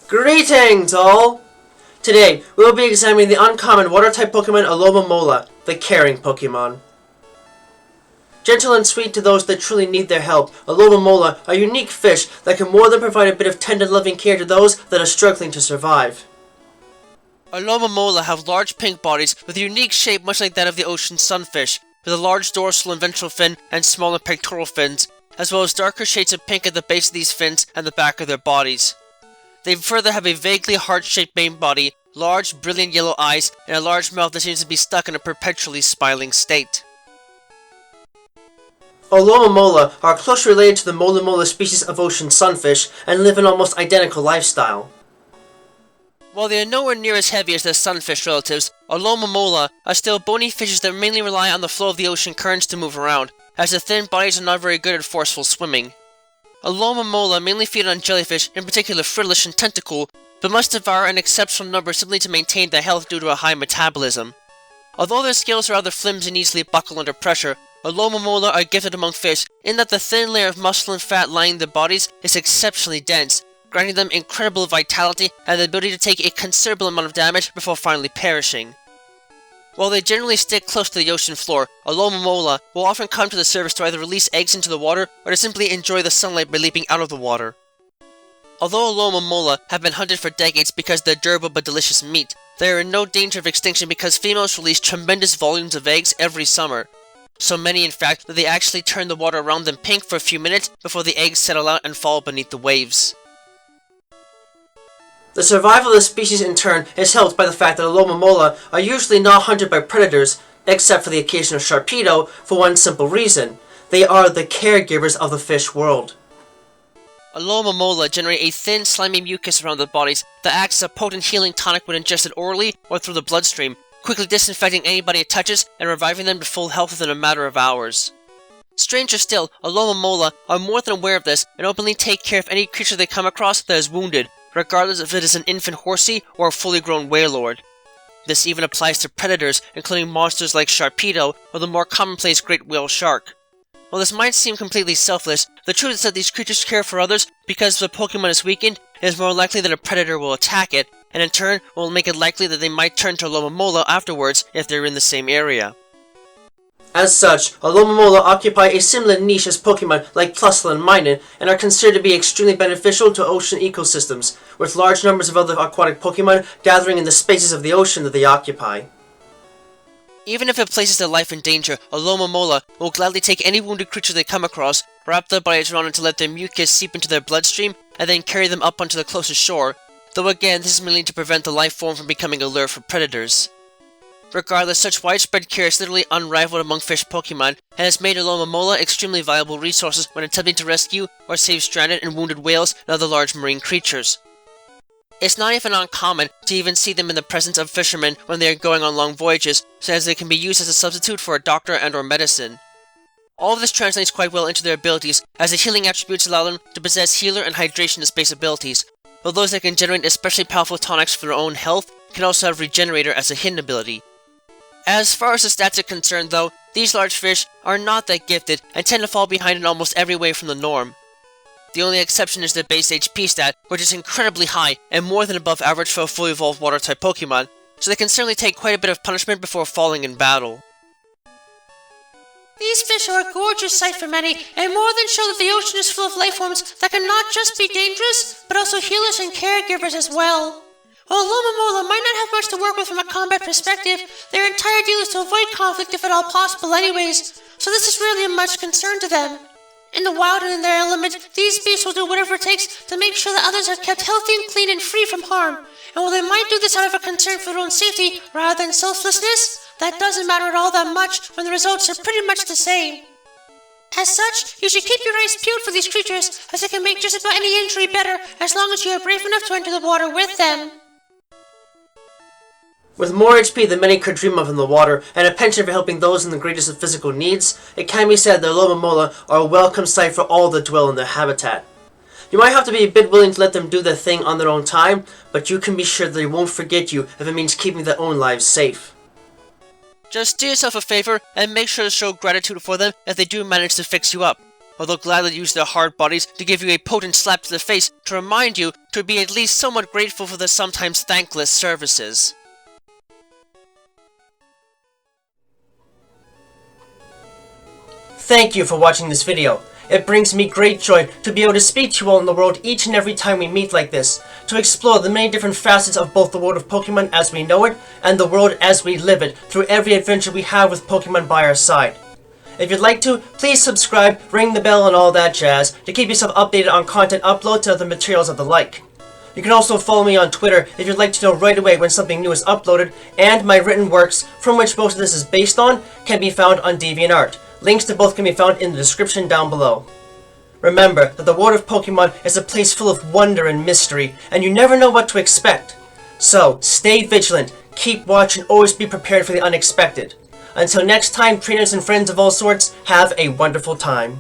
Greetings, all! Today, we will be examining the uncommon water-type Pokemon Alomomola, the Caring Pokémon. Gentle and sweet to those that truly need their help, Alomomola are unique fish that can more than provide a bit of tender loving care to those that are struggling to survive. Alomomola have large pink bodies with a unique shape much like that of the ocean sunfish, with a large dorsal and ventral fin and smaller pectoral fins, as well as darker shades of pink at the base of these fins and the back of their bodies. They further have a vaguely heart-shaped main body, large, brilliant yellow eyes, and a large mouth that seems to be stuck in a perpetually smiling state. Alomomola are closely related to the Mola species of ocean sunfish and live an almost identical lifestyle. While they are nowhere near as heavy as their sunfish relatives, Alomomola are still bony fishes that mainly rely on the flow of the ocean currents to move around, as their thin bodies are not very good at forceful swimming. Alomomola mainly feed on jellyfish, in particular frillish and tentacle, but must devour an exceptional number simply to maintain their health due to a high metabolism. Although their scales are rather flimsy and easily buckle under pressure, Alomomola are gifted among fish in that the thin layer of muscle and fat lining their bodies is exceptionally dense, granting them incredible vitality and the ability to take a considerable amount of damage before finally perishing. While they generally stick close to the ocean floor, Alomomola will often come to the surface to either release eggs into the water or to simply enjoy the sunlight by leaping out of the water. Although Alomomola have been hunted for decades because of their durable but delicious meat, they are in no danger of extinction because females release tremendous volumes of eggs every summer. So many in fact that they actually turn the water around them pink for a few minutes before the eggs settle out and fall beneath the waves. The survival of the species in turn is helped by the fact that Alomomola are usually not hunted by predators, except for the occasional Sharpedo, for one simple reason: they are the caregivers of the fish world. Alomomola generate a thin, slimy mucus around their bodies that acts as a potent healing tonic when ingested orally or through the bloodstream, quickly disinfecting anybody it touches and reviving them to full health within a matter of hours. Stranger still, Alomomola are more than aware of this and openly take care of any creature they come across that is wounded, regardless if it is an infant horsey or a fully grown wailord. This even applies to predators, including monsters like Sharpedo or the more commonplace great whale shark. While this might seem completely selfless, the truth is that these creatures care for others because if the Pokemon is weakened, it is more likely that a predator will attack it, and in turn will make it likely that they might turn to Alomomola afterwards if they're in the same area. As such, Alomomola occupy a similar niche as Pokemon like Plusle and Minun, and are considered to be extremely beneficial to ocean ecosystems, with large numbers of other aquatic Pokemon gathering in the spaces of the ocean that they occupy. Even if it places their life in danger, Alomomola will gladly take any wounded creature they come across, wrap their bodies around it to let their mucus seep into their bloodstream, and then carry them up onto the closest shore, though again this is mainly to prevent the life form from becoming a lure for predators. Regardless, such widespread care is literally unrivaled among fish Pokemon, and has made Alomomola extremely valuable resources when attempting to rescue or save stranded and wounded whales and other large marine creatures. It's not even uncommon to even see them in the presence of fishermen when they are going on long voyages, so as they can be used as a substitute for a doctor and or medicine. All of this translates quite well into their abilities, as the healing attributes allow them to possess healer and hydration as base abilities, while those that can generate especially powerful tonics for their own health can also have regenerator as a hidden ability. As far as the stats are concerned though, these large fish are not that gifted and tend to fall behind in almost every way from the norm. The only exception is their base HP stat, which is incredibly high and more than above average for a fully evolved water-type Pokemon, so they can certainly take quite a bit of punishment before falling in battle. These fish are a gorgeous sight for many, and more than show that the ocean is full of life forms that can not just be dangerous, but also healers and caregivers as well. While Alomomola might not have much to work with from a combat perspective, their entire deal is to avoid conflict if at all possible anyways, so this is really of much concern to them. In the wild and in their element, these beasts will do whatever it takes to make sure that others are kept healthy and clean and free from harm, and while they might do this out of a concern for their own safety rather than selflessness, that doesn't matter at all that much when the results are pretty much the same. As such, you should keep your eyes peeled for these creatures, as they can make just about any injury better as long as you are brave enough to enter the water with them. With more HP than many could dream of in the water, and a penchant for helping those in the greatest of physical needs, it can be said that Alomomola are a welcome sight for all that dwell in their habitat. You might have to be a bit willing to let them do their thing on their own time, but you can be sure that they won't forget you if it means keeping their own lives safe. Just do yourself a favor and make sure to show gratitude for them if they do manage to fix you up. or they'll gladly use their hard bodies to give you a potent slap to the face to remind you to be at least somewhat grateful for their sometimes thankless services. Thank you for watching this video. It brings me great joy to be able to speak to you all in the world each and every time we meet like this, to explore the many different facets of both the world of Pokemon as we know it, and the world as we live it, through every adventure we have with Pokemon by our side. If you'd like to, please subscribe, ring the bell and all that jazz, to keep yourself updated on content uploads and other materials of the like. You can also follow me on Twitter if you'd like to know right away when something new is uploaded, and my written works, from which most of this is based on, can be found on DeviantArt. Links to both can be found in the description down below. Remember that the world of Pokemon is a place full of wonder and mystery, and you never know what to expect. So, stay vigilant, keep watch, and always be prepared for the unexpected. Until next time, trainers and friends of all sorts, have a wonderful time.